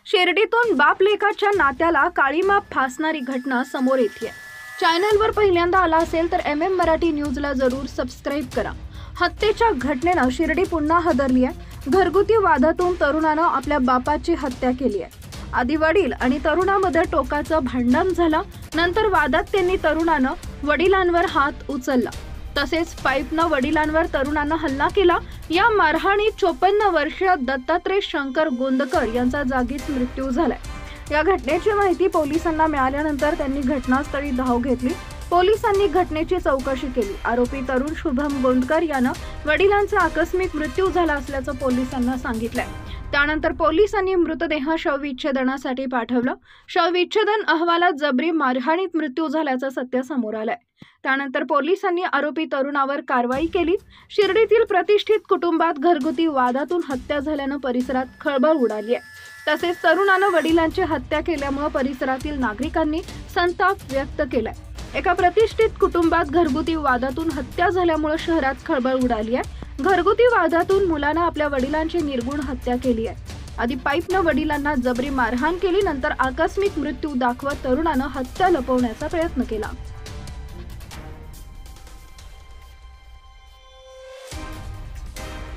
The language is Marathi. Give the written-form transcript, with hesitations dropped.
शिर्डीतून बाप लेकाच्या नात्याला काळीमा फासणारी घटना समोर येते। चॅनलवर पहिल्यांदा आला असेल तर MM मराठी न्यूजला जरूर सबस्क्राइब करा। हत्येच्या घटनेनं शिर्डी पुन्हा हादरली आहे। घरगुती वादातून तरुणानं आपल्या बापाची हत्या केली आहे। आधी वडील आणि तरुणामध्ये टोकाचं भांडण झालं। नंतर वादात त्यांनी तरुणानं वडिलांवर हात उचलला, तसेच पाईपनं वडिलांवर तरुणानं हल्ला केला। या मारहाणीत 54 वर्षीय दत्तात्रय शंकर गोंदकर यांचा जागीच मृत्यू झालाय। या घटनेची माहिती पोलिसांना मिळाल्यानंतर त्यांनी घटनास्थळी धाव घेतली। पोलिसांनी घटनेची चौकशी केली। आरोपी तरुण शुभम गोंदकर यानं वडिलांचा आकस्मिक मृत्यू झाला असल्याचं पोलिसांना सांगितलंय। त्यानंतर पोलिसांनी मृतदेह शवविच्छेदनासाठी पाठवलं। शवविच्छेदन अहवालात जबरी मारहाणीत मृत्यू झाल्याचं सत्य समोर आलंय। त्यानंतर पोलिसांनी आरोपी तरुणावर कारवाई केली। शिर्डीतील प्रतिष्ठित कुटुंबात घरगुती वादातून हत्या झाल्यानं परिसरात खळबळ उडाली आहे। तसेच तरुणानं वडिलांची हत्या केल्यामुळे परिसरातील नागरिकांनी संताप व्यक्त केलाय। एका प्रतिष्ठित कुटुंबात घरगुती वादातून हत्या झाल्यामुळे शहरात खळबळ उडाली आहे। घरगुती वादातून मुलानं आपल्या वडिलांची निर्गुण हत्या केली आहे। आधी पाईपनं वडिलांना जबरी मारहाण केली, नंतर आकस्मिक मृत्यू दाखवत तरुणानं हत्या लपवण्याचा प्रयत्न केला।